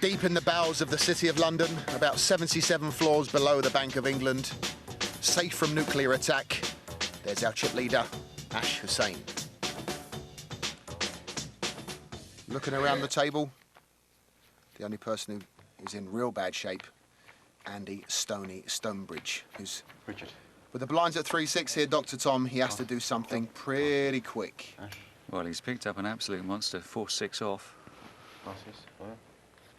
Deep in the bowels of the City of London, about 77 floors below the Bank of England, safe from nuclear attack, there's our chip leader, Hussein. Looking around the table, the only person who is in real bad shape, Andy Stonebridge, who's... Richard. With the blinds at 3-6 here, Dr. Tom, he has to do something pretty quick. Well, he's picked up an absolute monster, 4-6 off.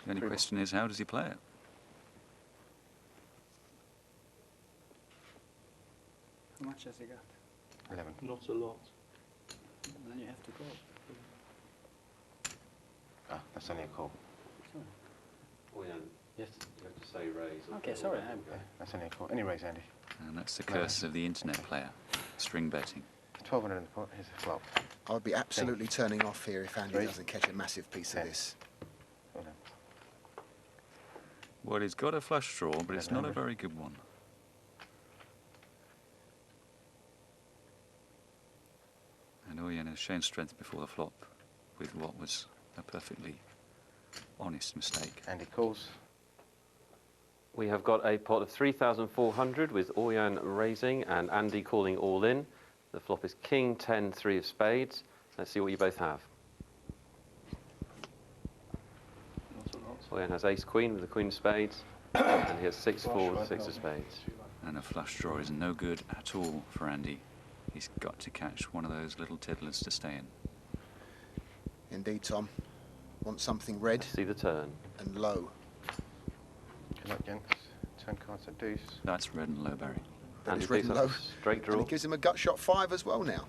The only question is, how does he play it? How much has he got? 11. Not a lot. Then you have to call. Ah, that's only a call. Sorry. Yes. You have to say raise. Okay, sorry. Yeah, that's only a call. Any raise, Andy. And that's the curse of the internet player, string betting. 1200 in the pot. Here's a flop. I'd be absolutely turning off here if Andy doesn't catch a massive piece of this. Well, he's got a flush draw, but it's not a very good one. And Orjan has shown strength before the flop with what was a perfectly honest mistake. Andy calls. We have got a pot of 3,400 with Orjan raising and Andy calling all in. The flop is King 10 3 of spades. Let's see what you both have. Orjan has ace queen with the queen of spades, and he has 6-4 with 6 of spades. And a flush draw is no good at all for Andy. He's got to catch one of those little tiddlers to stay in. Indeed, Tom. Want something red. Let's see the turn. And low. Good luck, gents. Turn cards at deuce. That's red and low, Barry. And Andy red picks and up low. a straight draw. And it gives him a gut shot 5 as well now.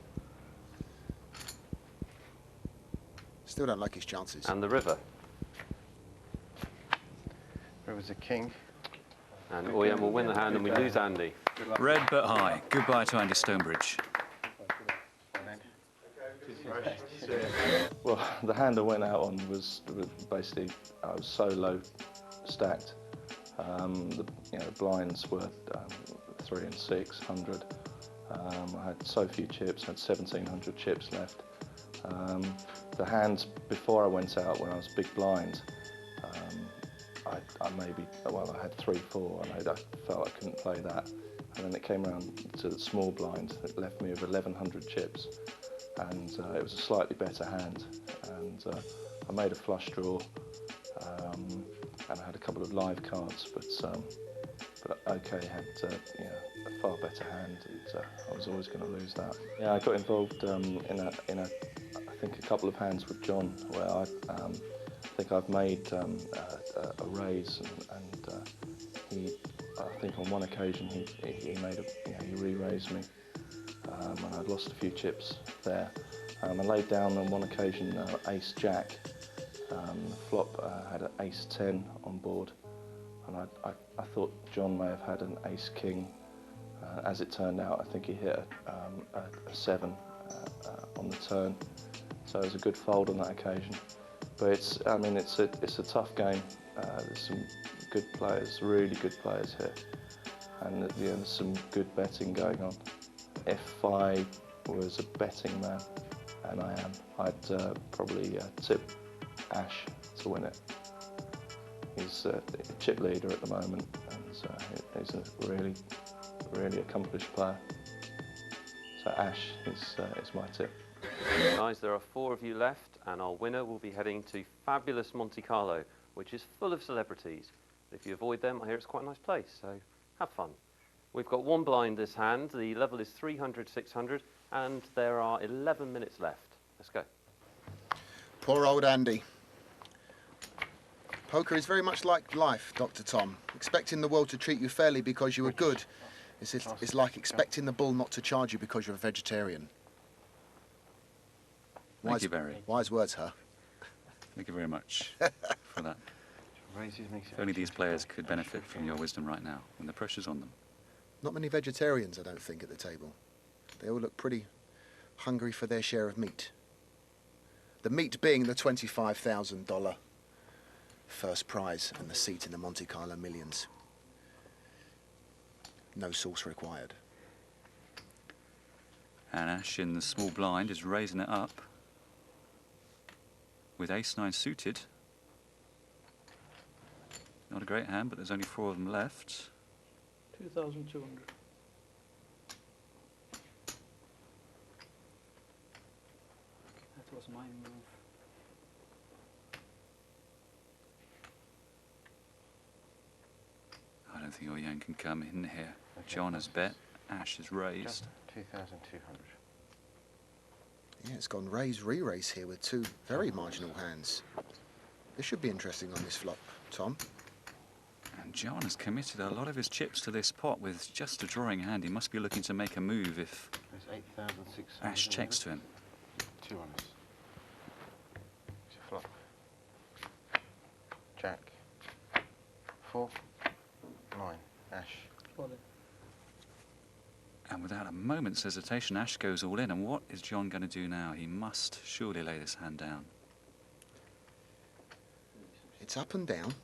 Still don't like his chances. And the river. River's a king. And Orjan will win the hand and we lose Andy. Red but high. Goodbye to Andy Stonebridge. Well, the hand I went out on was basically, I was so low stacked. The blinds were 3 and 600. I had so few chips, I had 1,700 chips left. The hand before I went out, when I was big blind, I had 3-4, and I felt I couldn't play that. And then it came around to the small blind, it left me with 1,100 chips. And it was a slightly better hand. And I made a flush draw, and I had a couple of live cards, but OK had a far better hand, and I was always going to lose that. Yeah, I got involved I think a couple of hands with John, where I think I've made a raise, and I think on one occasion he made he re-raised me, and I'd lost a few chips there. I laid down on one occasion ace jack. The flop had an ace 10 on board, and I thought John may have had an ace king. As it turned out, I think he hit a 7 on the turn, so it was a good fold on that occasion. But it's a tough game. There's some good players, really good players here, and there's some good betting going on. If I was a betting man, and I am, I'd probably tip Ash to win it. He's a chip leader at the moment, and he's a really accomplished player. So Ash is my tip. Guys, there are 4 of you left, and our winner will be heading to fabulous Monte Carlo, which is full of celebrities. If you avoid them, I hear it's quite a nice place, so have fun. We've got 1 blind this hand, the level is 300, 600, and there are 11 minutes left. Let's go. Poor old Andy. Poker is very much like life, Dr. Tom. Expecting the world to treat you fairly because you were good is like expecting the bull not to charge you because you're a vegetarian. Thank you, Barry. Wise words, huh? Thank you very much for that. If only these players could benefit from your wisdom right now, when the pressure's on them. Not many vegetarians, I don't think, at the table. They all look pretty hungry for their share of meat. The meat being the $25,000 first prize and the seat in the Monte Carlo Millions. No sauce required. And Ash in the small blind is raising it up with ace-9 suited. Not a great hand, but there's only 4 of them left. 2,200. That was my move. I don't think Orjan can come in here. Okay, John has bet, Ash has raised. 2,200. Yeah, it's gone raise, re-raise here with 2 very marginal hands. This should be interesting on this flop, Tom. And John has committed a lot of his chips to this pot with just a drawing hand. He must be looking to make a move if There's 8,600. Ash checks to him. 2 on us. It's a flop. Jack. 4. 9. Ash. All in. And without a moment's hesitation, Ash goes all in. And what is John going to do now? He must surely lay this hand down. It's up and down.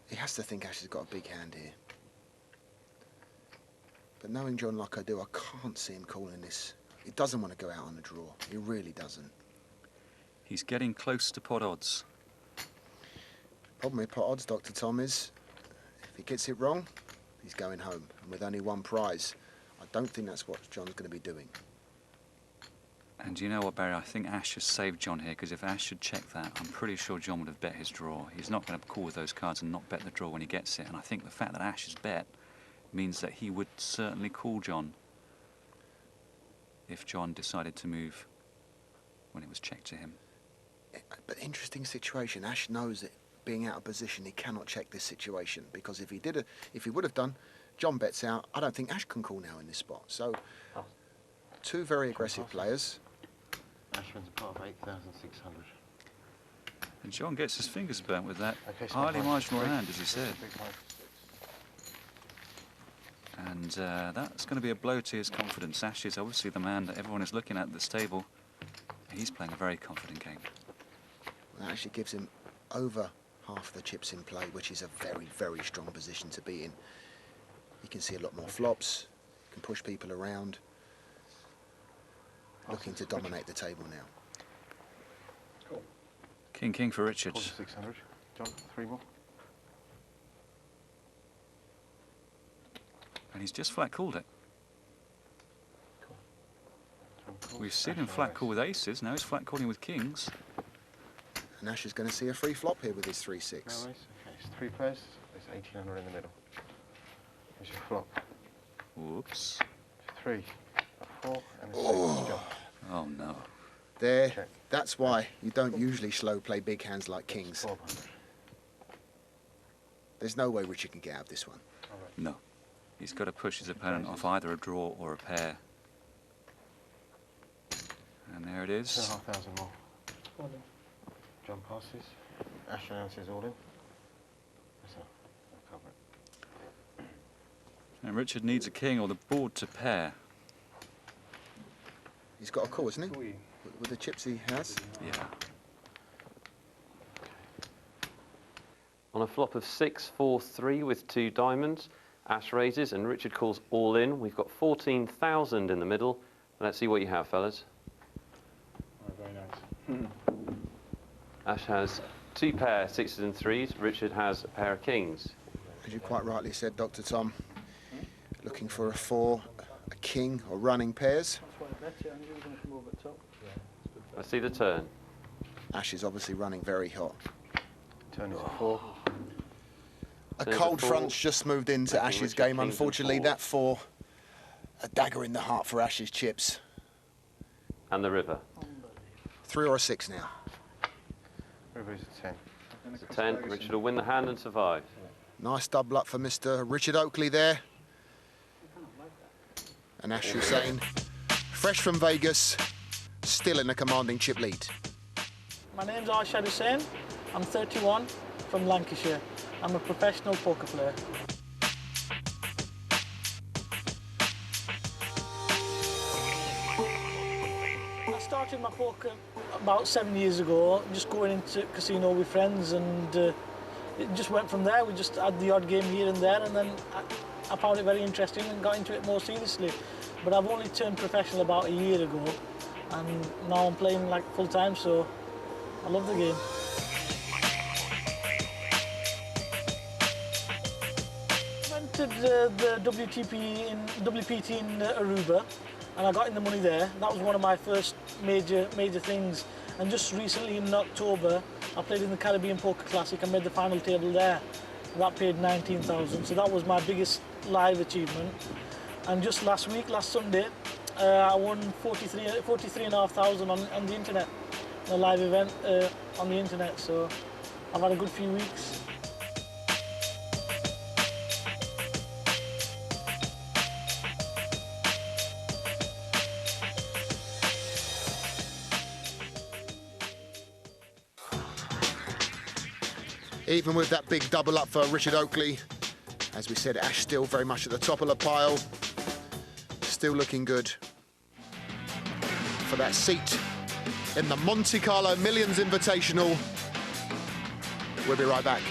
He has to think Ash has got a big hand here. But knowing John like I do, I can't see him calling this. He doesn't want to go out on a draw. He really doesn't. He's getting close to pot odds. Problem with pot odds, Dr. Tom, is if he gets it wrong, he's going home. And with only 1 prize, I don't think that's what John's going to be doing. And you know what, Barry? I think Ash has saved John here, because if Ash should check that, I'm pretty sure John would have bet his draw. He's not going to call with those cards and not bet the draw when he gets it. And I think the fact that Ash has bet means that he would certainly call John if John decided to move when it was checked to him. But interesting situation. Ash knows that being out of position, he cannot check this situation, because if he would have done, John bets out. I don't think Ash can call now in this spot. So, 2 very aggressive players. Ash wins a pot of 8,600. And John gets his fingers burnt with that Okay, so highly blind marginal 3. hand, as he said. Big blind 6. And that's going to be a blow to his confidence. Ash is obviously the man that everyone is looking at this table. He's playing a very confident game. That actually gives him over half the chips in play, which is a very, very strong position to be in. He can see a lot more flops, can push people around. Looking to dominate the table now. Cool. King for Richard. 4,600. John, 3 more. And he's just flat called it. Cool. John calls. We've seen Ash him no flat raise. call with aces, now he's flat calling with kings. And Ash is going to see a free flop here with his 3-6. No raise. Okay, it's 3 players. There's 1,800 in the middle. There's your flop. Whoops. 3, a 4, and a 6. John. Oh no. There, Check. that's why you don't usually slow play big hands like kings. 1,200. There's no way Richard can get out of this one. All right. No. He's got to push his opponent off either a draw or a pair. And there it is. 2,500 more. All in. John passes. Ash announces all in. That's I'll cover it. And Richard needs a king or the board to pair. He's got a call, isn't he? With the chips he has. Yeah. On a flop of 6-4-3 with 2 diamonds, Ash raises and Richard calls all in. We've got 14,000 in the middle. Let's see what you have, fellas. Oh, very nice. Ash has 2 pair 6s and 3s. Richard has a pair of kings. As you quite rightly said, Dr. Tom, looking for a 4, a king, or running pairs. That's why I bet you. Andrew was going to come over the top. I see the turn. Ash is obviously running very hot. Turn is a 4. A So the cold 4, front's just moved into making Ash's Richard game. kings and Unfortunately, 4s. that 4, a dagger in the heart for Ash's chips. And the river. 3 or a 6 now. River is a 10. It's a 10. Richard will win the hand and survive. Nice double up for Mr. Richard Oakley there. And Ash Hussein, fresh from Vegas, still in a commanding chip lead. My name's Arshad Hussein. I'm 31 from Lancashire. I'm a professional poker player. I started my poker about 7 years ago, just going into casino with friends, and it just went from there. We just had the odd game here and there, and then I found it very interesting and got into it more seriously. But I've only turned professional about a year ago, and now I'm playing like full time, so I love the game. the WPT in Aruba, and I got in the money there. That was one of my first major things. And just recently in October, I played in the Caribbean Poker Classic and made the final table there. And that paid 19,000, so that was my biggest live achievement. And just last Sunday, I won 43,500 on the internet, a live event on the internet. So I've had a good few weeks. Even with that big double up for Richard Oakley, as we said, Ash still very much at the top of the pile. Still looking good for that seat in the Monte Carlo Millions Invitational. We'll be right back.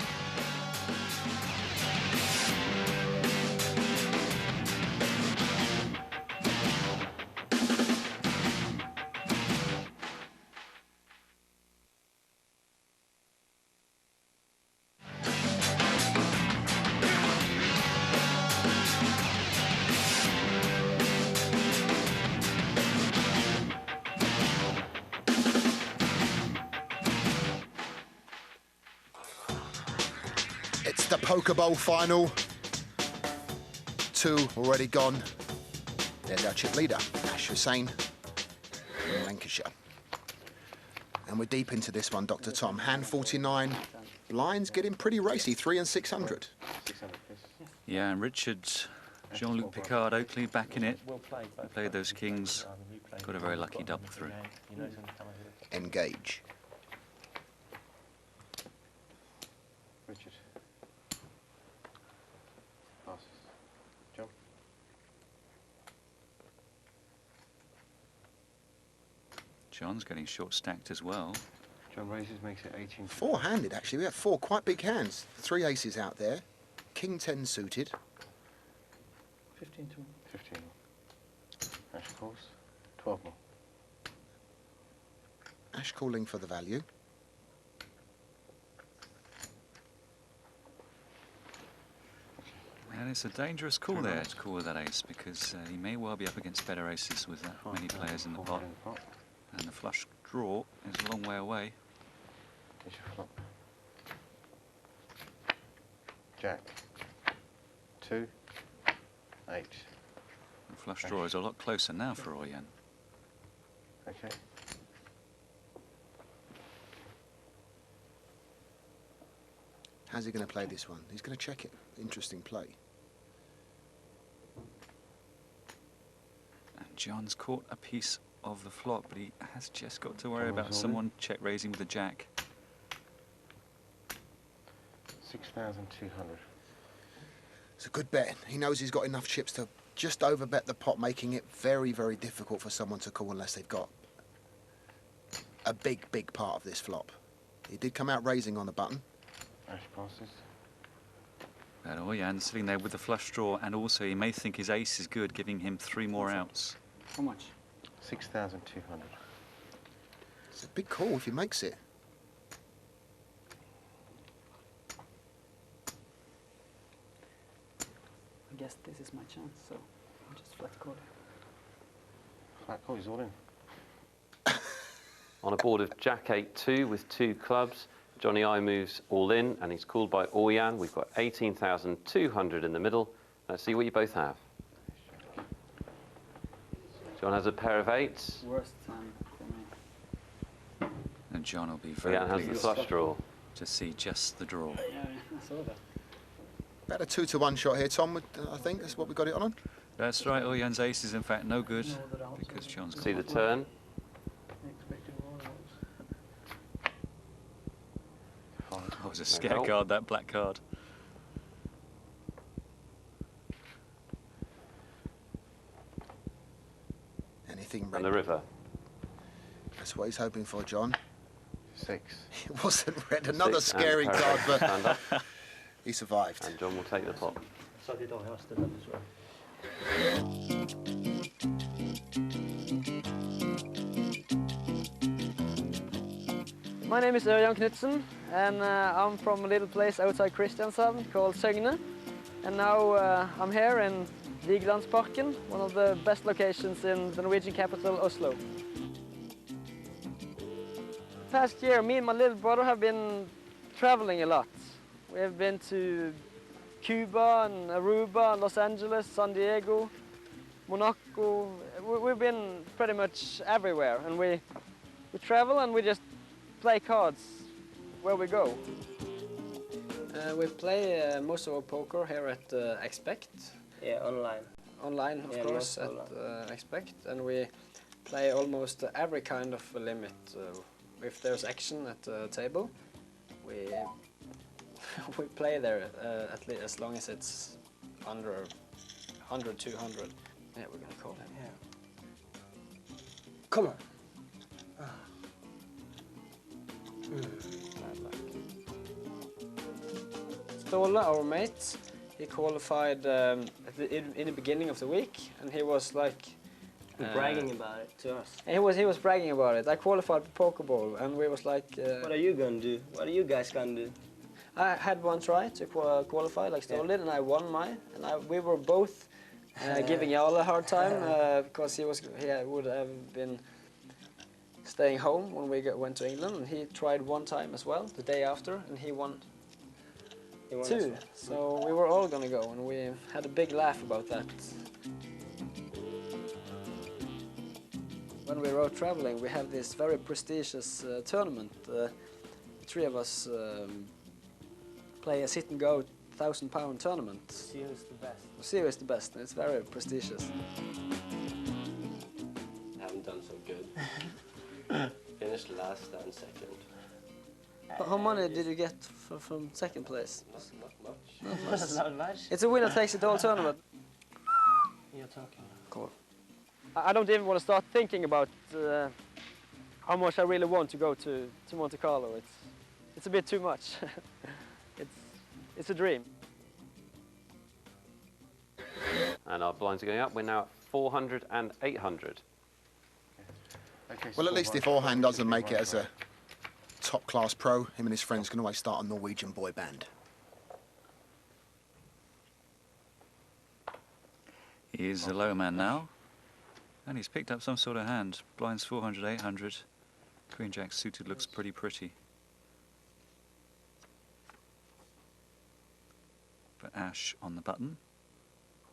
It's the Poker Bowl final. 2 already gone. There's our chip leader, Ash Hussein from Lancashire. And we're deep into this one, Dr. Tom. Hand 49. Blinds getting pretty racy, 3 and 600. 600, please. Yeah, and Richard, Jean-Luc Picard, Oakley back in it. Played those kings. Got a very lucky double through. Engage. Richard. Passes. John. John's getting short stacked as well. John raises, makes it 18. Four-handed, actually. We have 4 quite big hands. 3 aces out there. King 10 suited. 15 to 15. Ash calls. 12 more. Ash calling for the value. And it's a dangerous call there to call with that ace, because he may well be up against better aces with that many players in the pot. And the flush draw is a long way away. Here's your flop. Jack. 2. 8. The flush draw is a lot closer now for Orjan. Okay. How's he going to play this one? He's going to check it. Interesting play. And John's caught a piece of the flop, but he has just got to worry about someone check raising with a jack. 6,200. It's a good bet. He knows he's got enough chips to just over bet the pot, making it very, very difficult for someone to call unless they've got a big, big part of this flop. He did come out raising on the button. Ash passes. But Orjan's sitting there with the flush draw, and also he may think his ace is good, giving him 3 more outs. How much? 6,200. It's a big call if he makes it. I guess this is my chance, so I'll just flat call. Flat call, he's all in. On a board of Jack 8-2 with 2 clubs, Johnny I moves all in, and he's called by Orjan. We've got 18,200 in the middle. Let's see what you both have. John has a pair of 8s. Worst time for me. And John will be very Orjan has the pleased flush draw. to see just the draw. Yeah, I saw that. About a 2-to-1 shot here, Tom. I think that's what we got it on. That's right, Orjan's ace is in fact no good, because John's got See the turn. That was a scare card, that black card. Anything red. And the river. That's what he's hoping for, John. 6. It wasn't red. Another 6 and scary a pair card, of 8s but stand up, he survived. and John will take the pot. So did I. I stood up as well. My name is Orjan Knutsen, and I'm from a little place outside Kristiansand called Søgne. And now I'm here in Vigelandsparken, one of the best locations in the Norwegian capital, Oslo. Past year, me and my little brother have been traveling a lot. We have been to Cuba and Aruba, Los Angeles, San Diego, Monaco. We've been pretty much everywhere, and we travel and we just play cards where we go. We play most of our poker here at Expect. Yeah, online. Online, of course, at Expect, and we play almost every kind of limit. If there's action at the table, we we play there at least as long as it's under 100, 200. Yeah, we're gonna call him. Yeah. Come on. Ståle, our mate, he qualified in the beginning of the week, and he was like bragging about it to us. He was bragging about it. I qualified for Pokeball, and we was like, what are you gonna do? What are you guys gonna do? I had one try to qualify like Ståle did, and I won mine. And we were both giving Jarle a hard time because he would have been staying home when we went to England, and he tried one time as well the day after, and he won two. So we were all gonna go, and we had a big laugh about that. When we were out traveling, we have this very prestigious tournament. Three of us play a sit-and-go £1,000 tournament. See who's the best. See who's the best, and it's very prestigious. I haven't done so good. Finished last and second. How money did you get from second place? Not much. Not much. It's a winner takes it all tournament. You're talking. Cool. I don't even want to start thinking about how much I really want to go to Monte Carlo. It's a bit too much. It's a dream. And our blinds are going up. We're now at 400 and 800. Okay, Well, at least if Orjan doesn't make it as a top-class pro, him and his friends can always start a Norwegian boy band. He is a low man now, and he's picked up some sort of hand. Blinds 400, 800. Queen Jack suited looks pretty. But Ash on the button.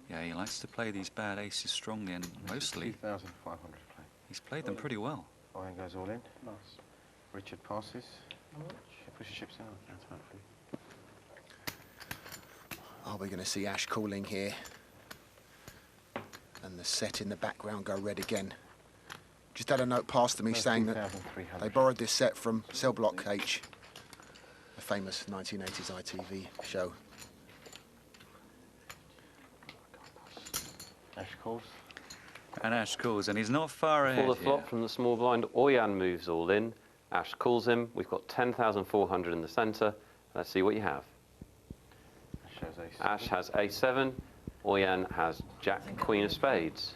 Yeah, he likes to play these bad aces strongly, and mostly 2,500 to play. he's played them pretty well. Orjan goes all in. Richard passes. Push the chips out. That's about free. Are we going to see Ash calling here? And the set in the background go red again. Just had a note passed to me saying that they borrowed this set from Cell Block H, a famous 1980s ITV show. Ash calls. And Ash calls, and he's not far ahead For the flop here. from the small blind, Orjan moves all in. Ash calls him. We've got 10,400 in the centre. Let's see what you have. Ash shows ace. Ash has A7. Orjan has Jack, Queen of Spades.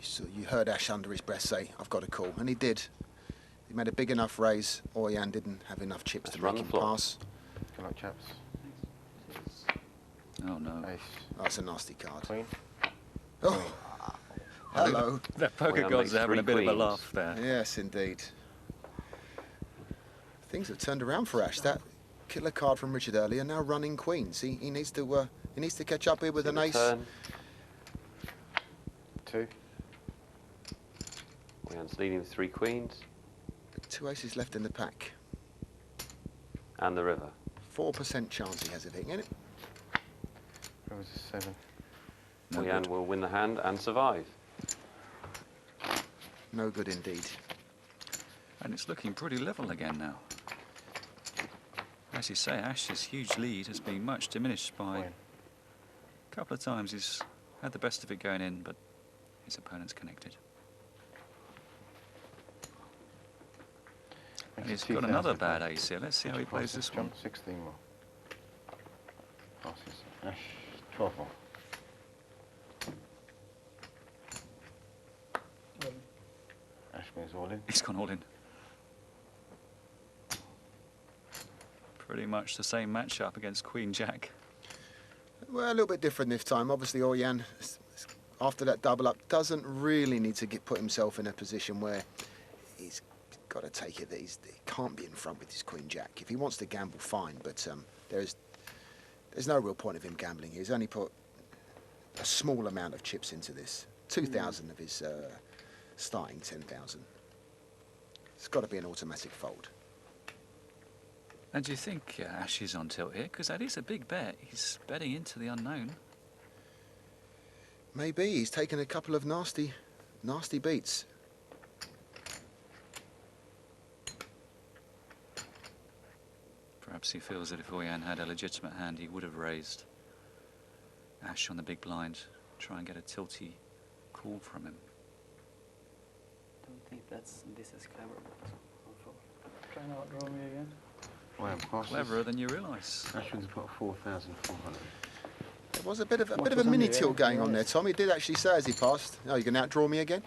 So you heard Ash under his breath say, "I've got a call," and he did. He made a big enough raise. Orjan didn't have enough chips Let's to run make the him flop. pass. Good luck, chaps. Oh no. Ace. Oh, it's a nasty card. Queen. Oh, hello. The poker Orjan gods makes are having a three bit of a queens. laugh there. Yes, indeed. Things have turned around for Ash. That killer card from Richard earlier now running queens. He needs to catch up here with an ace. Turn. 2. Orjan's leading with 3 queens. 2 aces left in the pack. And the river. 4% chance he has of hitting it. There was a 7. No Orjan good. will win the hand and survive. No good indeed. And it's looking pretty level again now. As you say, Ash's huge lead has been much diminished by Queen. a couple of times. He's had the best of it going in, but his opponent's connected. And he's got another bad ace here. Let's see how he plays this one. Jump 16 more. Passes. Ash 12 more. Ash moves all in. He's gone all in. Pretty much the same matchup against Queen Jack. Well, a little bit different this time. Obviously, Orjan, after that double up, doesn't really need to put himself in a position where he's got to take it that he can't be in front with his Queen Jack. If he wants to gamble, fine, but there's no real point of him gambling. He's only put a small amount of chips into this. 2,000 of his starting 10,000. It's got to be an automatic fold. And do you think Ash is on tilt here? Because that is a big bet. He's betting into the unknown. Maybe he's taken a couple of nasty beats. Perhaps he feels that if Orjan had a legitimate hand, he would have raised Ash on the big blind, try and get a tilty call from him. Don't think this is clever, but I'll fold. Try and outdraw me again. Well, Cleverer than you realise. Ashwin's put 4,400. There was a bit of a mini tilt going on there, Tom. He did actually say as he passed, "Oh, you're going to outdraw me again."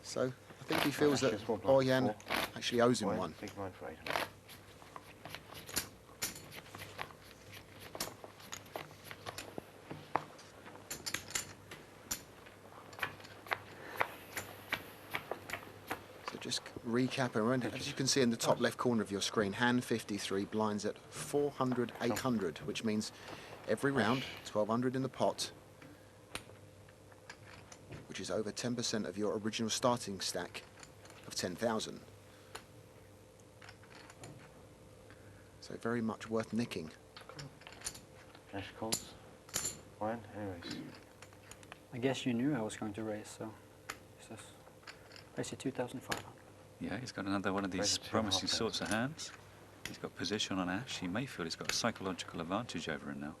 So I think he feels that Orjan actually owes him one. Big blind for 800. Just recapping, as you can see in the top left corner of your screen, hand 53 blinds at 400, 800, which means every round, 1,200 in the pot, which is over 10% of your original starting stack of 10,000. So very much worth nicking. Ash calls. Wine, anyways. I guess you knew I was going to raise, so this is basically 2,500. Yeah, he's got another one of these promising sorts of hands. He's got position on Ash. He may feel he's got a psychological advantage over him now.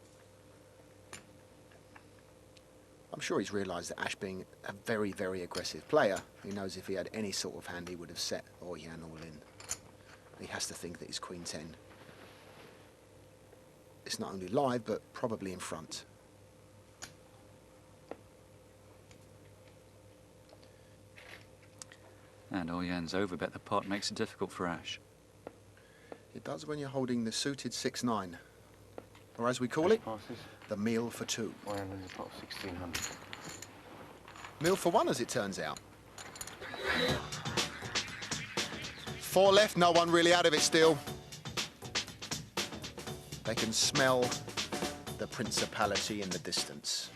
I'm sure he's realised that Ash, being a very, very aggressive player, he knows if he had any sort of hand he would have set Orjan all in. He has to think that his Queen 10 is not only live, but probably in front. And Orjan's overbet the pot makes it difficult for Ash. It does when you're holding the suited 6-9, or as we call it, the meal for two. Wine in the pot 1,600. Meal for one, as it turns out. 4 left, no one really out of it still. They can smell the principality in the distance.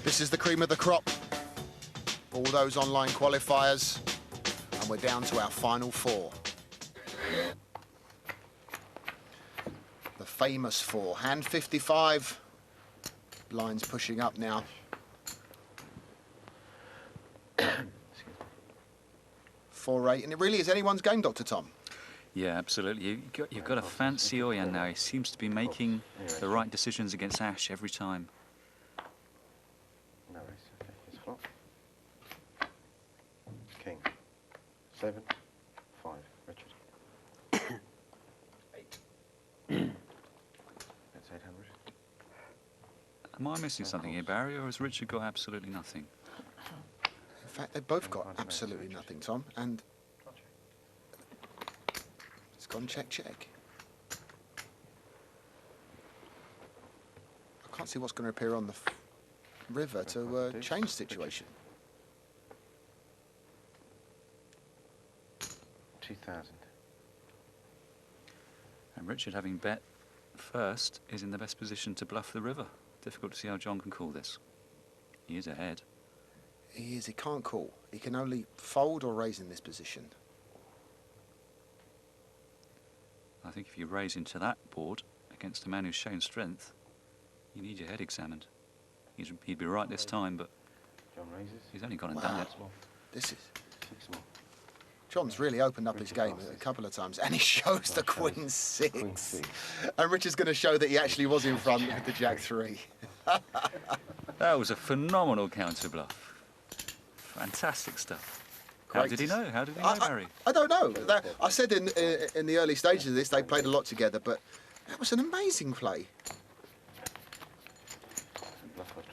This is the cream of the crop, all those online qualifiers, and we're down to our final 4. The famous 4, hand 55, blinds pushing up now. 4-8, and it really is anyone's game, Dr. Tom. Yeah, absolutely. You've got to fancy Orjan now. He seems to be making the right decisions against Ash every time. No worries, okay, here's flop. King. 7, 5, Richard. 8. That's 800. Am I missing something here, Barry, or has Richard got absolutely nothing? In fact, they've both got absolutely nothing, Tom, and it's gone check, check. I can't see what's going to appear on the river to change the situation. 2,000. And Richard, having bet first, is in the best position to bluff the river. Difficult to see how John can call this. He is ahead. He is, he can't call. He can only fold or raise in this position. I think if you raise into that board against a man who's shown strength, you need your head examined. He'd be right this time, but John raises. He's only gone and done it. This is... 6 more. John's really opened up his Richard game passes. a couple of times, and he shows the Queen 6. Queen 6. And Richard's going to show that he actually was in front with the Jack 3. That was a phenomenal counter bluff. Fantastic stuff. How Great. did he know? How did he know, Barry? I don't know. I said in the early stages of this they played a lot together, but that was an amazing play.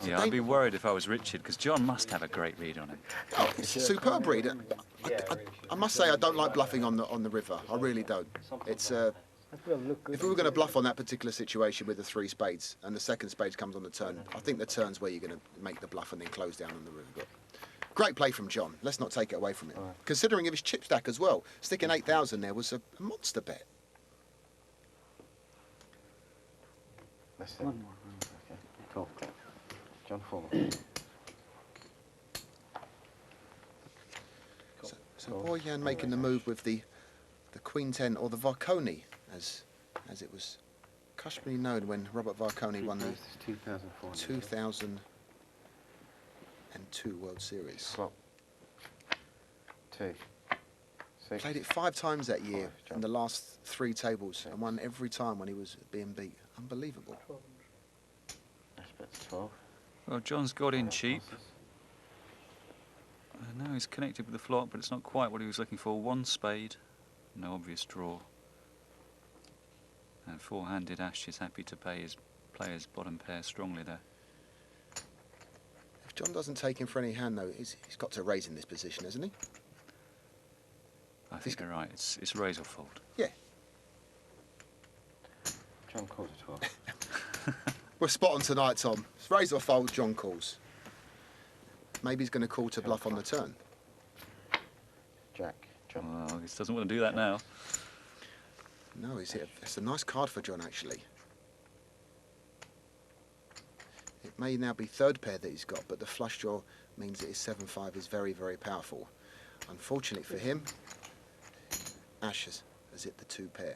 Yeah, I'd be worried if I was Richard, because John must have a great read on him. Oh, it's a superb read. I must say I don't like bluffing on the river. I really don't. It's if we were going to bluff on that particular situation with the 3 spades and the second spade comes on the turn, I think the turn's where you're going to make the bluff and then close down on the river. But great play from John. Let's not take it away from him. Considering of his chip stack as well, sticking 8,000 there was a monster bet. Let's see. Okay, cool. John 4. So Orjan making the move with the Queen 10 or the Varconi, as it was customarily known when Robert Varconi won the 2002 World Series. Flop. 2. 6. Played it 5 times that year in the last 3 tables and won every time when he was being beat. Unbelievable. Ash bets 12. Well, John's got in cheap. Now he's connected with the flop, but it's not quite what he was looking for. 1 spade, no obvious draw. And 4-handed Ash is happy to play his bottom pair strongly there. If John doesn't take him for any hand, though, he's got to raise in this position, hasn't he? I think you're right. It's raise or fold. Yeah. John calls a 12. We're spot on tonight, Tom. It's raise or fold, John calls. Maybe he's going to call to bluff on the turn. Jack. John. Well, he doesn't want to do that now. No, it's a nice card for John, actually. It may now be 3rd pair that he's got, but the flush draw means that his 7-5 is very, very powerful. Unfortunately for him, Ash has hit the 2 pair.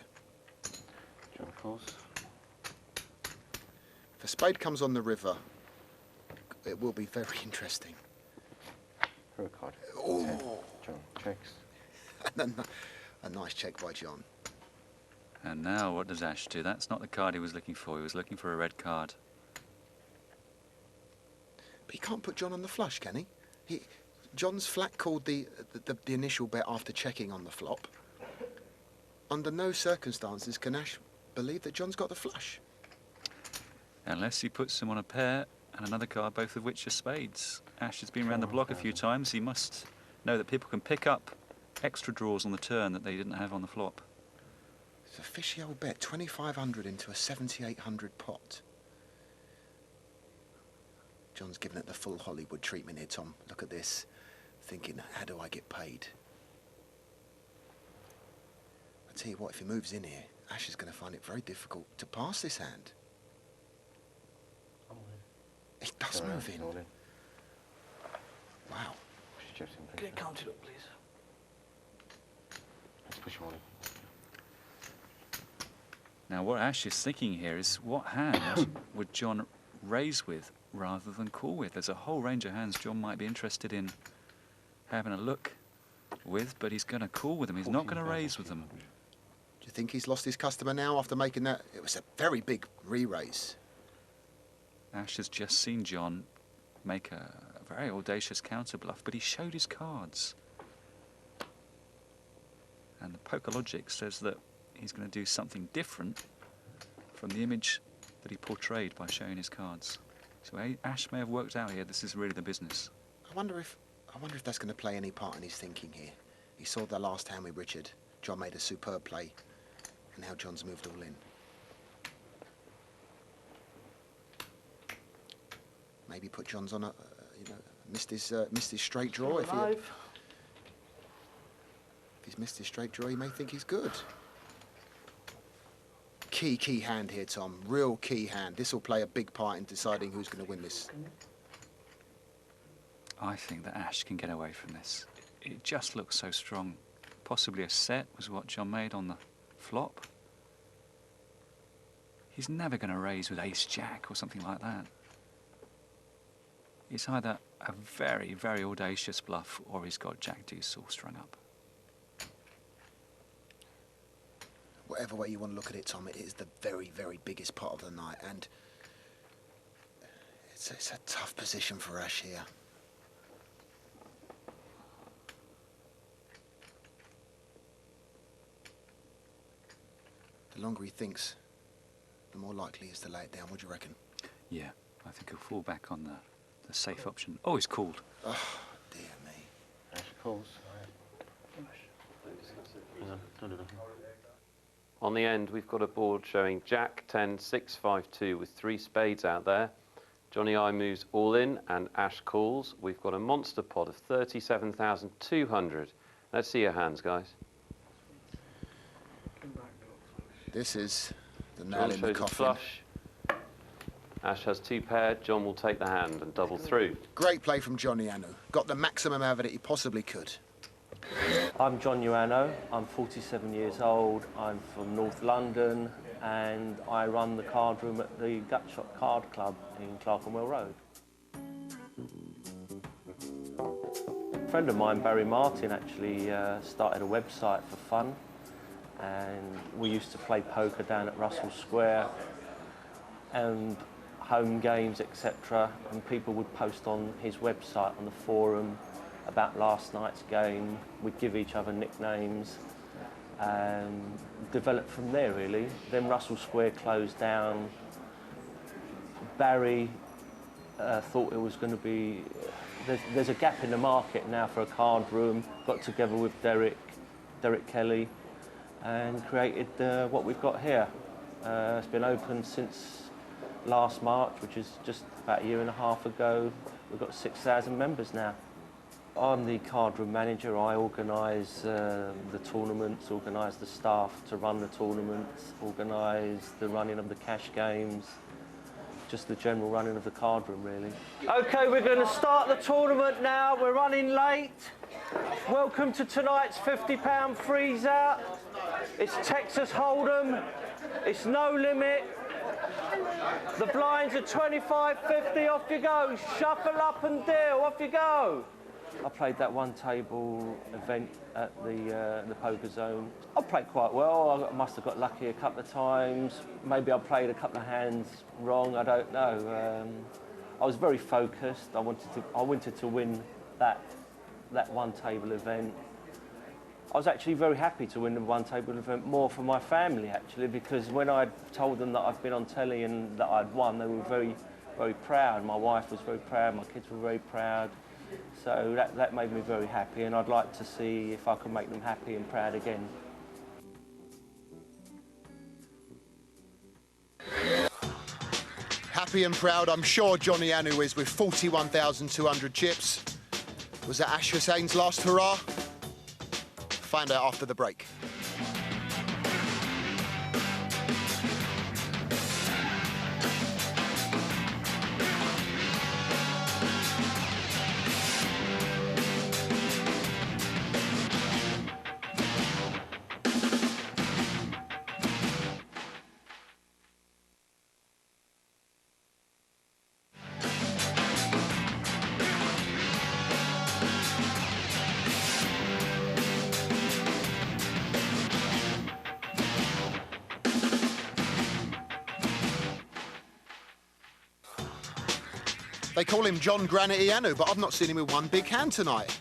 John calls. If a spade comes on the river, it will be very interesting. Throw a card. Oh. 10. John checks. A nice check by John. And now what does Ash do? That's not the card he was looking for. He was looking for a red card. But he can't put John on the flush, can he? John's flat called the initial bet after checking on the flop. Under no circumstances can Ash believe that John's got the flush. Unless he puts him on a pair and another card, both of which are spades. Ash has been around the block a few times. He must know that people can pick up extra draws on the turn that they didn't have on the flop. It's a fishy old bet, 2,500 into a 7,800 pot. John's given it the full Hollywood treatment here, Tom. Look at this. Thinking, how do I get paid? I tell you what, if he moves in here, Ash is going to find it very difficult to pass this hand. He does move in. Wow. Get counted up, please. Let's push him on. Now what Ash is thinking here is what hand would John raise with rather than call with? There's a whole range of hands John might be interested in having a look with, but he's going to call with them. He's not going to raise with them. Do you think he's lost his customer now after making that? It was a very big re-raise. Ash has just seen John make a very audacious counter bluff, but he showed his cards. And the poker logic says that he's going to do something different from the image that he portrayed by showing his cards. So Ash may have worked out here, this is really the business. I wonder if that's going to play any part in his thinking here. He saw the last hand with Richard. John made a superb play, and now John's moved all in. Maybe put John's on a, missed his straight draw. If he's missed his straight draw, he may think he's good. Key hand here, Tom. Real key hand. This will play a big part in deciding who's going to win this. I think that Ash can get away from this. It just looks so strong. Possibly a set was what John made on the flop. He's never going to raise with ace-jack or something like that. it's either a very, very audacious bluff or he's got Jack Deuce all strung up. Whatever way you want to look at it, Tom, it is the very, very biggest part of the night, and it's a tough position for Ash here. The longer he thinks, the more likely he is to lay it down. What do you reckon? Yeah, I think he'll fall back on the safe option. Oh, he's called. Oh, dear me. Ash calls. On the end, we've got a board showing Jack 10, 6, 5, 2 with 3 spades out there. Johnny I moves all in and Ash calls. We've got a monster pot of 37,200. Let's see your hands, guys. This is the nail John in the shows a coffin. flush. Ash has 2 paired. John will take the hand and double through. Great play from John Ioannou. Got the maximum out of it he possibly could. I'm John Ioannou. I'm 47 years old. I'm from North London, and I run the card room at the Gutshot Card Club in Clerkenwell Road. A friend of mine, Barry Martin, actually started a website for fun, and we used to play poker down at Russell Square and home games, etc. And people would post on his website on the forum about last night's game. We'd give each other nicknames and develop from there, really. Then Russell Square closed down. Barry thought it was going to be... There's a gap in the market now for a card room. Got together with Derek Kelly and created what we've got here. It's been open since last March, which is just about a year and a half ago. We've got 6,000 members now. I'm the card room manager. I organise the tournaments, organise the staff to run the tournaments, organise the running of the cash games, just the general running of the card room, really. OK, we're going to start the tournament now. We're running late. Welcome to tonight's £50 freeze out. It's Texas Hold'em. It's no limit. The blinds are 25.50. Off you go. Shuffle up and deal. Off you go. I played that one table event at the poker zone. I played quite well. I must have got lucky a couple of times. Maybe I played a couple of hands wrong. I don't know. I was very focused. I wanted to win that one table event. I was actually very happy to win the one table event, more for my family actually, because when I told them that I'd been on telly and that I'd won, they were very, very proud. My wife was very proud. My kids were very proud. So that made me very happy, and I'd like to see if I could make them happy and proud again. Happy and proud, I'm sure John Ioannou is with 41,200 chips. Was that Ash Hussein's last hurrah? Find out after the break. They call him John Granite Ioannou, but I've not seen him with one big hand tonight.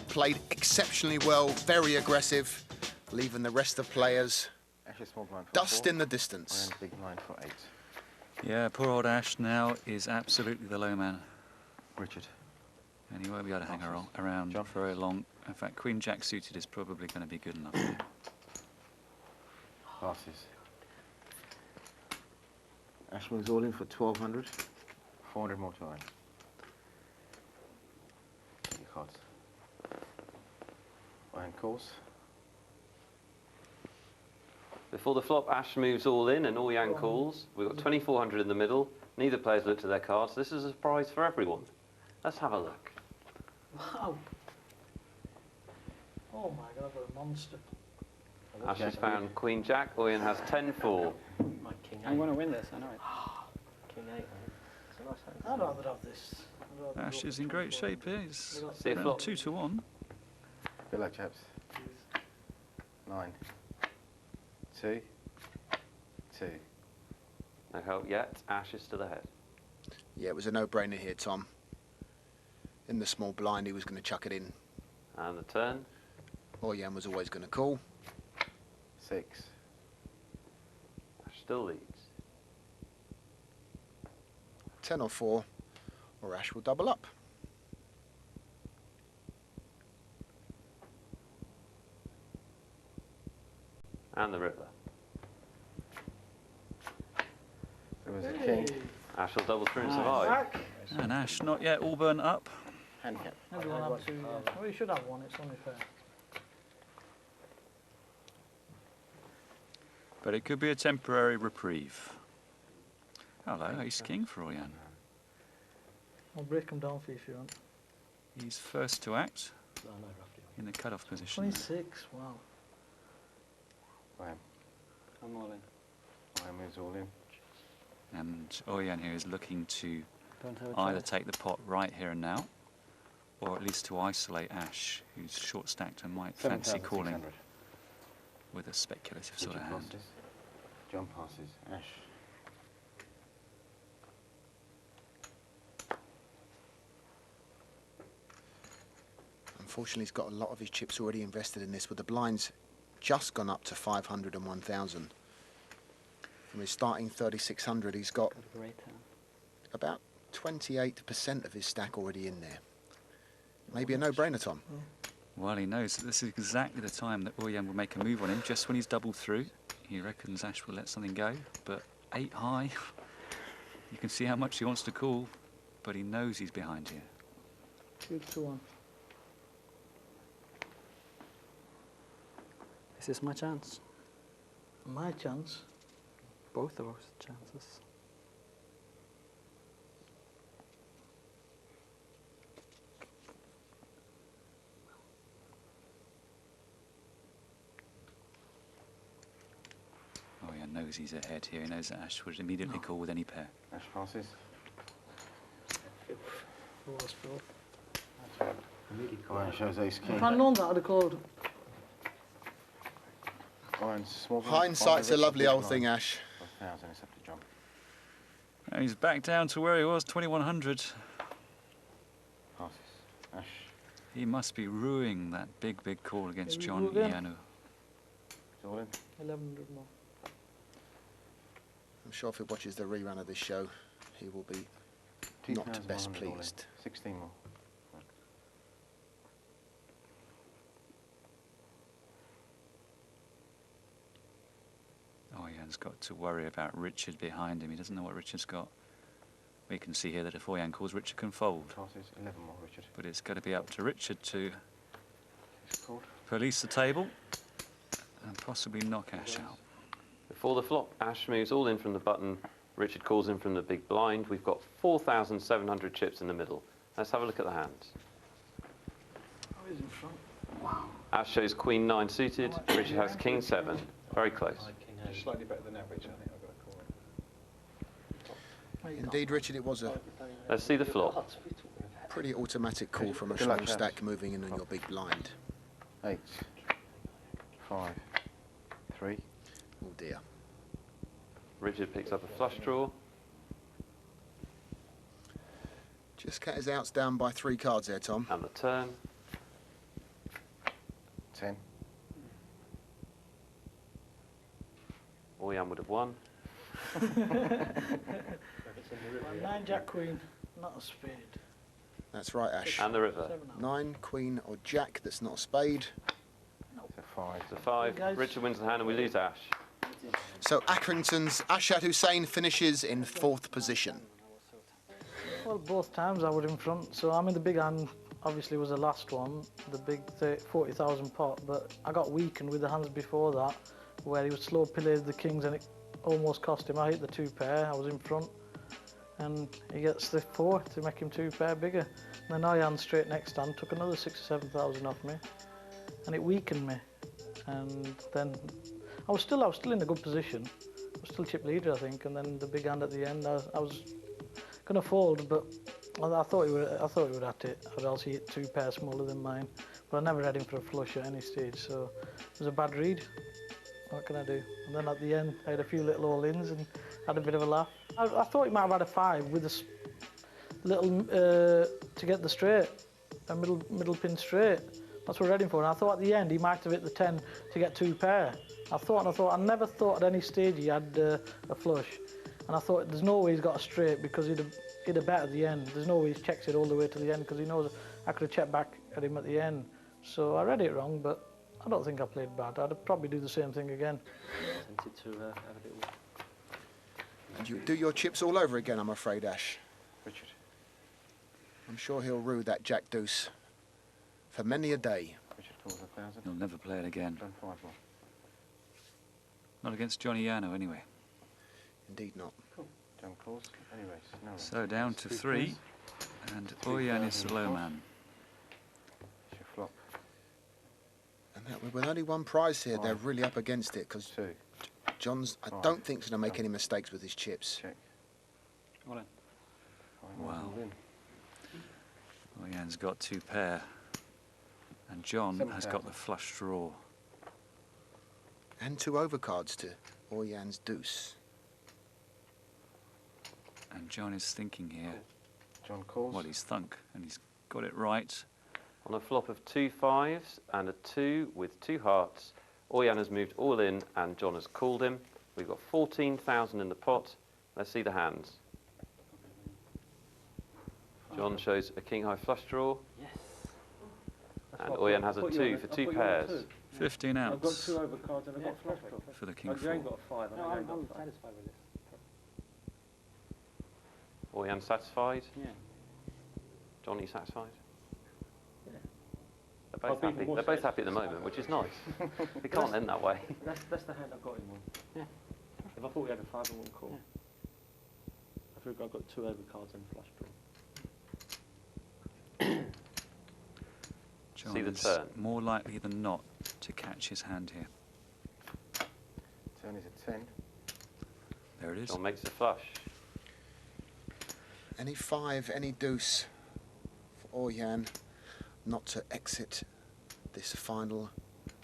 Played exceptionally well, very aggressive, leaving the rest of players Small blind for dust 4, in the distance. and big blind for 8. Yeah, poor old Ash now is absolutely the low man. Richard. And he won't be able to hang around John. for very long. In fact, Queen Jack suited is probably going to be good enough for you. Passes. Ash moves all in for 1,200. 400 more to line. Your cards. Iron calls. Before the flop, Ash moves all in and Orjan calls. We've got 2,400 in the middle. Neither player's looked at their cards. This is a surprise for everyone. Let's have a look. Wow. Oh my God, I've got a monster. Ash has found Queen Jack. Orjan has 10-4. My king I'm going to win this, I know it. King 8. It's a nice hand. I'd rather have this. Ash is in great shape here. He's See a around flop. 2-1. Good luck, chaps. 9, 2, 2. No help yet. Ash is still ahead. Yeah, it was a no-brainer here, Tom. In the small blind, he was going to chuck it in. And the turn. Orjan was always going to call. 6. Ash still leads. 10 or 4, or Ash will double up. And the river. There was a king. Ash will double through and survive. And Ash not yet all burnt up. Handicap. Everyone have two. Well, you should have one. It's only fair. But it could be a temporary reprieve. Hello, ace king for Orjan. I'll break them down for you if you want. He's first to act in the cut-off position. 26. Wow. Wham. I'm all in. Wham is all in. And Orjan here is looking to Don't have a either choice. take the pot right here and now, or at least to isolate Ash, who's short-stacked and might fancy calling 7,600. with a speculative sort of Richard hand. passes. John passes. Ash. Unfortunately, he's got a lot of his chips already invested in this, with the blinds just gone up to 500 and 1,000. From his starting 3,600, he's got Got a great hand. about 28% of his stack already in there. Maybe a no-brainer, Tom. Well, he knows that this is exactly the time that Orjan will make a move on him, just when he's doubled through. He reckons Ash will let something go, but 8 high. You can see how much he wants to call, but he knows he's behind here. 2-1. This is my chance. My chance. Both of our chances. Orjan knows he's ahead here. He knows that Ash would immediately call with any pair. Ash passes. Four's full. Orjan shows ace king. If I'd known that, I'd have called. Orjan's small blind. Hindsight's a Richard lovely big old blind. thing, Ash. 1,000 is up to John. And he's back down to where he was, 2,100. Passes. Ash. He must be ruining that big, big call against Here we John go again. Ioannou. It's all in. 1,100 more. I'm sure if he watches the rerun of this show, he will be not best 2,100 all in. pleased. 16 more. Orjan's got to worry about Richard behind him. He doesn't know what Richard's got. We can see here that if Orjan calls, Richard can fold. Passes. 11 more, Richard. But it's got to be up to Richard to He's called. police the table and possibly knock Ash out. Before the flop, Ash moves all in from the button. Richard calls in from the big blind. We've got 4,700 chips in the middle. Let's have a look at the hands. Oh, he's in front. Ash shows Queen 9 suited. Richard has King 7. Very close. Just slightly better than average, I think I've got to call it. Indeed, Richard, it was a Let's see the flop. pretty automatic call from a Good luck, small chaps. stack moving in on your big blind. 8, 5, 3. Oh dear. Richard picks up a flush draw. Just cat his outs down by 3 cards there, Tom. And the turn. 10. Orjan would have won. 9 Jack Queen, not a spade. That's right, Ash. And the river. 7 out. 9, Queen or Jack, that's not a spade. So 5. It's a 5. Guys. Richard wins the hand and we lose Ash. So Accrington's Arshad Hussein finishes in 4th position. Well, both times I was in front, so I mean the big hand obviously was the last one, the big 40,000 pot, but I got weakened with the hands before that, where he was slow pillared the kings and it almost cost him. I hit the 2 pair, I was in front, and he gets the 4 to make him 2 pair bigger. And then Ioannou straight next hand took another 6 or 7,000 off me, and it weakened me. And then I was still in a good position. I was still chip leader, I think, and then the big hand at the end, I was going to fold, but I thought he would at it, or else he hit 2 pairs smaller than mine. But I never had him for a flush at any stage, so it was a bad read. What can I do? And then at the end, I had a few little all-ins and had a bit of a laugh. I thought he might have had a 5 with a little to get the straight, a middle pin straight. That's what we're heading for. And I thought at the end he might have hit the 10 to get 2 pair. I never thought at any stage he had a flush. And I thought there's no way he's got a straight because he'd have bet at the end. There's no way he checks it all the way to the end because he knows I could have checked back at him at the end. So I read it wrong, but I don't think I played bad. I'd probably do the same thing again. Tempted to have a bit more. And you do your chips all over again, I'm afraid, Ash. Richard. I'm sure he'll rue that Jack Deuce for many a day. Richard calls 1,000. He'll never play it again. Done 5 more. Not against Johnny Ioannou, anyway. Indeed not. Cool. John calls. Anyways, no. So down to 3, and Orjan is the low man. It's your flop. And that, with only one prize here, they're really up against it because 2. John's, I don't think, is going to make any mistakes with his chips. Check. All in. Wow. Orjan's got 2 pair, and John has got the flush draw. And 2 overcards to Orjan's deuce. And John is thinking here. John calls. Well, he's thunk, and he's got it right. On a flop of 2 5s and a 2 with 2 hearts, Orjan has moved all in and John has called him. We've got 14,000 in the pot. Let's see the hands. John shows a king high flush draw. Yes. And Orjan has a 2 for 2 pairs. 15 I've got outs 2 overcards and I've got flush draw. for the king You ain't 4. got a 5. No, I I'm ain't got a 5. satisfied with this. Orjan satisfied? Yeah. John, are you satisfied? Yeah. They're both happy. They're both happy at the moment, which is nice. It can't end that way. That's the hand I've got in one. Yeah. If I thought we had a 5, I wouldn't call. I think I've got 2 overcards and flush draw. John See the is turn. more likely than not to catch his hand here. Turn is a 10. There it is. John makes a flush. Any 5, any deuce for Orjan not to exit this final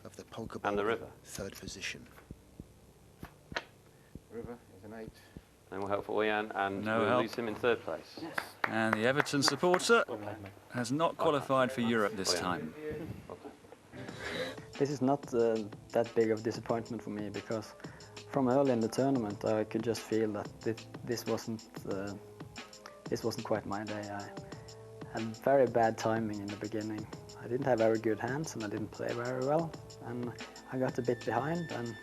of the poker bowl. And the river. 3rd position. River is an 8. And we'll help for Orjan and No we'll help. lose him in 3rd place. And the Everton supporter has not qualified for Europe this time. This is not that big of a disappointment for me because from early in the tournament I could just feel that this wasn't quite my day. I had very bad timing in the beginning. I didn't have very good hands and I didn't play very well, and I got a bit behind and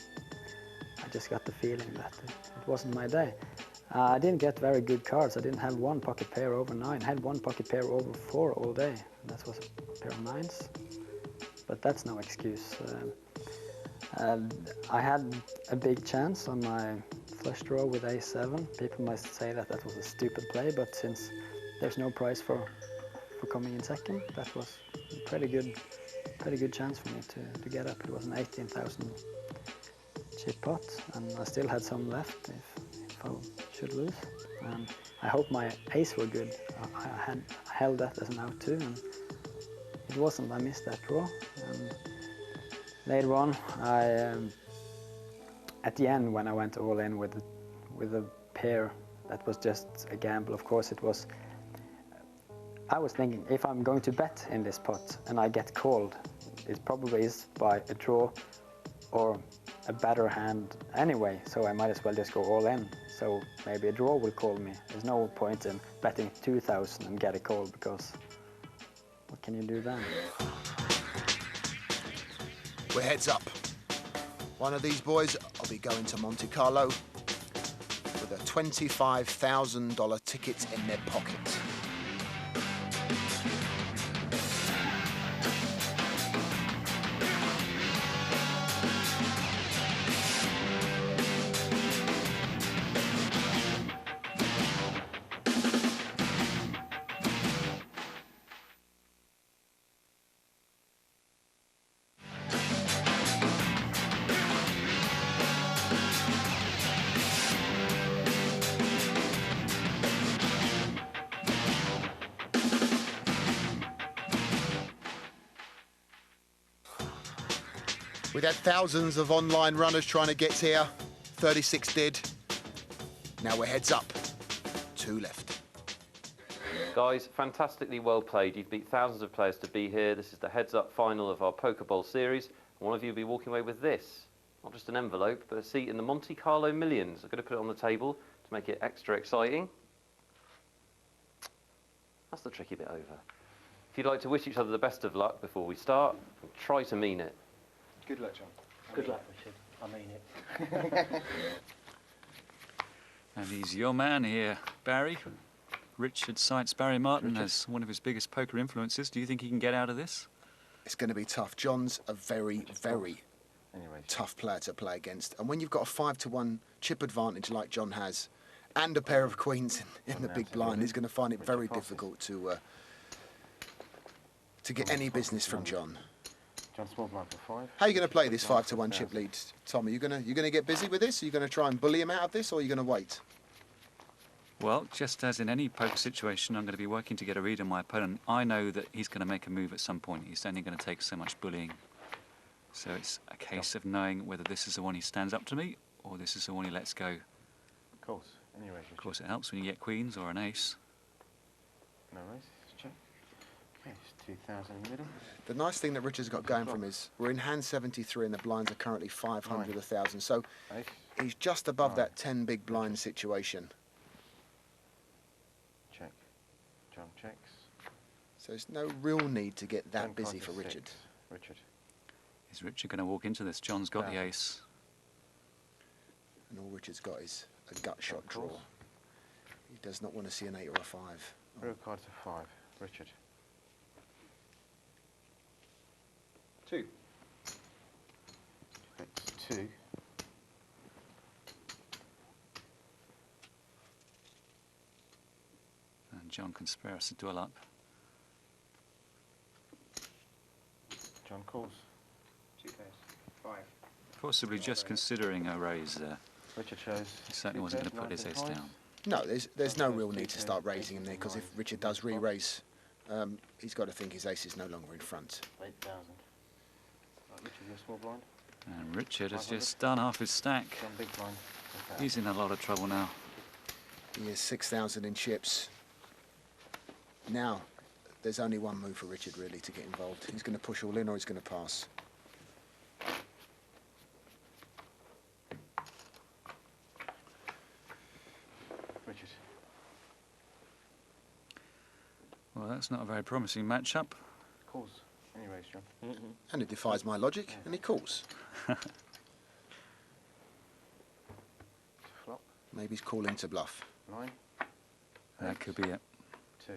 I just got the feeling that it wasn't my day. I didn't get very good cards. I didn't have 1 pocket pair over 9. I had 1 pocket pair over 4 all day. That was a pair of 9s. But that's no excuse. I had a big chance on my flush draw with A7. People might say that that was a stupid play, but since there's no prize for coming in second, that was a pretty good chance for me to get up. It was an 18,000 chip pot, and I still had some left if I should lose. And I hope my ace were good. I held that as an out too, and it wasn't. I missed that draw. And later on, at the end when I went all in with a pair, that was just a gamble. Of course, it was. I was thinking if I'm going to bet in this pot and I get called, it probably is by a draw or a better hand anyway, so I might as well just go all in. So maybe a draw will call me. There's no point in betting 2,000 and get a call, because what can you do then? We're heads up. One of these boys will be going to Monte Carlo with a $25,000 ticket in their pocket. We've had thousands of online runners trying to get here. 36 did. Now we're heads up. 2 left. Guys, fantastically well played. You've beat thousands of players to be here. This is the heads-up final of our Poker Bowl series. And one of you will be walking away with this. Not just an envelope, but a seat in the Monte Carlo Millions. I'm going to put it on the table to make it extra exciting. That's the tricky bit over. If you'd like to wish each other the best of luck before we start, try to mean it. Good luck, John. Good luck, Richard. I mean it. And he's your man here, Barry. Richard cites Barry Martin as one of his biggest poker influences. Do you think he can get out of this? It's going to be tough. John's a very, very tough player to play against. And when you've got a 5-to-1 chip advantage like John has, and a pair of queens in the big blind, he's going to find it very difficult to get any business from John. John, small blind for 5. How are you going to play this 5-to-1 chip lead, Tom? Are you going to get busy with this? Are you going to try and bully him out of this, or are you going to wait? Well, just as in any poker situation, I'm going to be working to get a read on my opponent. I know that he's going to make a move at some point. He's only going to take so much bullying. So it's a case of knowing whether this is the one he stands up to me, or this is the one he lets go. Of course. Any raise? Of course, it helps when you get queens or an ace. No raise. Check. Okay, it's 2,000 in the middle. The nice thing that Richard's got going from is we're in hand 73 and the blinds are currently 500, 1,000. So he's just above that 10 big blind situation. Check. John checks. So there's no real need to get that busy for Richard. Richard. Is Richard going to walk into this? John's got the ace. And all Richard's got is a gut shot draw. He does not want to see an 8 or a 5. Real cards are 5. Richard. 2. It's 2. And John can spare us a duel up. John calls. 2 pairs. 5. Possibly just considering a raise there. Richard shows. He certainly wasn't going to put his ace down. No, there's no real need to start raising him there, because if Richard does re-raise, he's got to think his ace is no longer in front. 8,000. Richard, your small blind. And Richard has just done half his stack. John, big blind. Okay. He's in a lot of trouble now. He is 6,000 in chips. Now, there's only one move for Richard really to get involved. He's going to push all in or he's going to pass. Richard. Well, that's not a very promising matchup. Calls. Any raise, John. And it defies my logic, and he calls. Flop. Maybe he's calling to bluff. 9. That could be it. 2.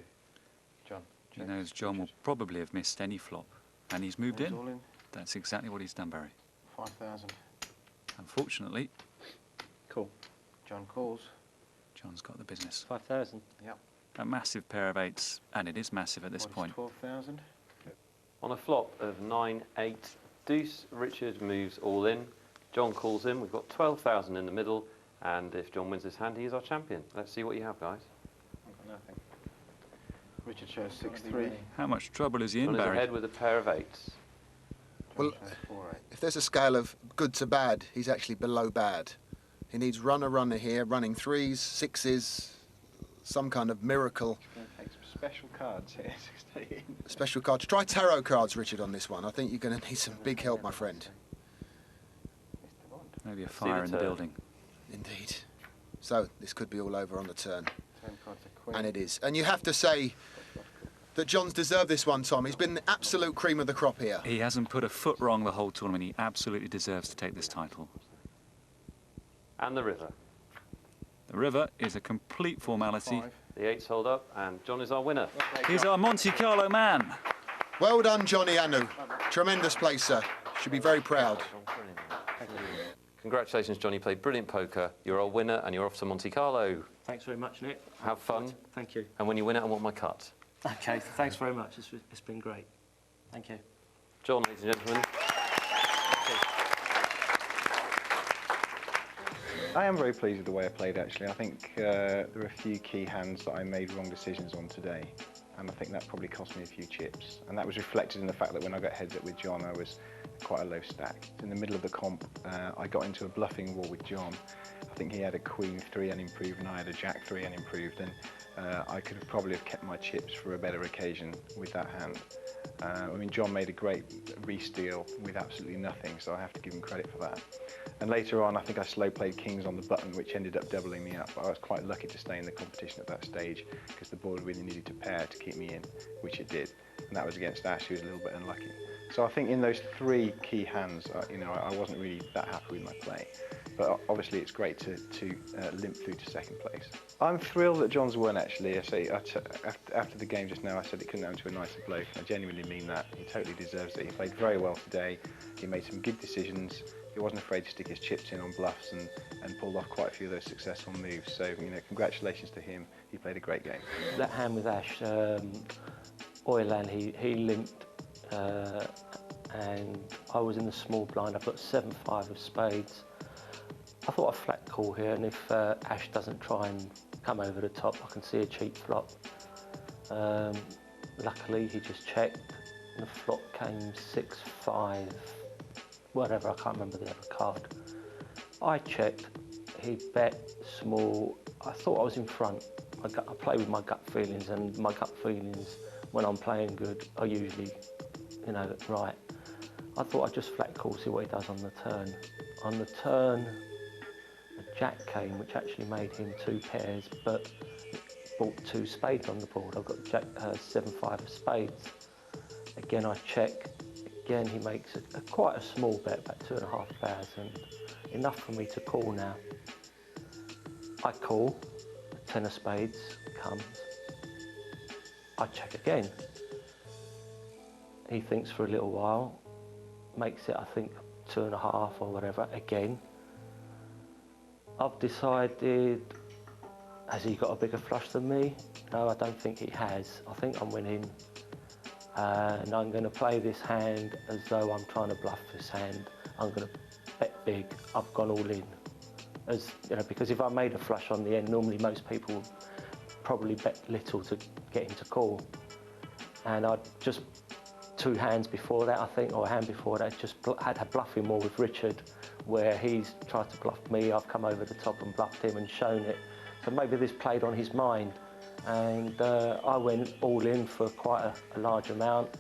John. He knows John will probably have missed any flop. And he's moved in. All in. That's exactly what he's done, Barry. 5,000. Unfortunately, Cool. John calls. John's got the business. 5,000. Yep. A massive pair of 8s, and it is massive at this point. 12,000. On a flop of 9-8 deuce, Richard moves all in. John calls in. We've got 12,000 in the middle, and if John wins this hand, he is our champion. Let's see what you have, guys. I've got nothing. Richard shows 6-3. How much trouble is he in, John is Barry? ahead with a pair of 8s. Well, if there's a scale of good to bad, he's actually below bad. He needs runner here, running 3s, 6s, some kind of miracle. Take some special cards here. 16. Special cards. Try tarot cards, Richard, on this one. I think you're going to need some big help, my friend. Maybe a fire in the building. Indeed. So this could be all over on the turn. 10 cards are queen. And it is. And you have to say that John's deserved this one, Tom. He's been the absolute cream of the crop here. He hasn't put a foot wrong the whole tournament. He absolutely deserves to take this title. And the river. The river is a complete formality. 5. The 8s hold up, and John is our winner. He's our Monte Carlo man. Well done, John Ioannou. Tremendous play, sir. Should be very proud. Congratulations, John. You played brilliant poker. You're our winner, and you're off to Monte Carlo. Thanks very much, Nick. Have fun. Thank you. And when you win it, I want my cut. Okay, thanks very much. It's been great. Thank you. John, ladies and gentlemen. I am very pleased with the way I played, actually. I think there are a few key hands that I made wrong decisions on today, and I think that probably cost me a few chips. And that was reflected in the fact that when I got heads up with John, I was quite a low stack. In the middle of the comp, I got into a bluffing war with John. I think he had a Queen 3 unimproved and I had a Jack 3 unimproved, and I could have probably have kept my chips for a better occasion with that hand. I mean, John made a great re-steal with absolutely nothing, so I have to give him credit for that. And later on, I think I slow played kings on the button, which ended up doubling me up. But I was quite lucky to stay in the competition at that stage because the board really needed to pair to keep me in, which it did. And that was against Ash, who was a little bit unlucky. So I think in those 3 key hands, you know, I wasn't really that happy with my play. But obviously, it's great to limp through to second place. I'm thrilled that John's won, actually. After the game just now, I said it couldn't happen to a nicer bloke. I genuinely mean that. He totally deserves it. He played very well today. He made some good decisions. He wasn't afraid to stick his chips in on bluffs and pulled off quite a few of those successful moves. So, you know, congratulations to him. He played a great game. That hand with Ash, Oilan, he limped, and I was in the small blind. I've got 7-5 of spades. I thought I'd flat call here, and if Ash doesn't try and come over the top, I can see a cheap flop. Luckily, he just checked. The flop came 6-5, whatever, I can't remember the other card. I checked, he bet small. I thought I was in front. I play with my gut feelings, and my gut feelings, when I'm playing good, are usually, you know, right. I thought I'd just flat call, see what he does on the turn. On the turn, a jack came, which actually made him 2 pairs, but brought 2 spades on the board. I've got jack 7-5 of spades. Again, I check. Again, he makes quite a small bet, about 2,500, enough for me to call now. I call, 10 of spades comes. I check again. He thinks for a little while, makes it, I think, 2.5 or whatever, again. I've decided, has he got a bigger flush than me? No, I don't think he has. I think I'm winning. And I'm going to play this hand as though I'm trying to bluff this hand. I'm going to bet big. I've gone all in. As you know, because if I made a flush on the end, normally most people would probably bet little to get him to call. And I just 2 hands before that, I think, or a hand before that, just had a bluffing war with Richard, where he's tried to bluff me. I've come over the top and bluffed him and shown it. So maybe this played on his mind. And I went all in for quite a large amount.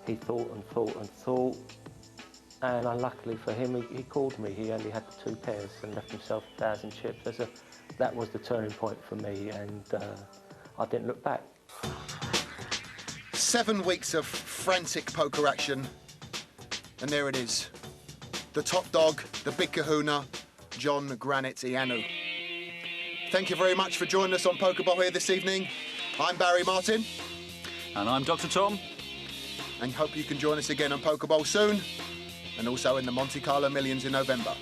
He thought and thought and thought. And unluckily for him, he called me. He only had the 2 pairs and left himself 1,000 chips. That was the turning point for me, and I didn't look back. 7 weeks of frantic poker action, and there it is. The top dog, the big kahuna, John Granite Ioannou. Thank you very much for joining us on Pokeball here this evening. I'm Barry Martin. And I'm Dr. Tom. And hope you can join us again on Pokeball soon, and also in the Monte Carlo Millions in November.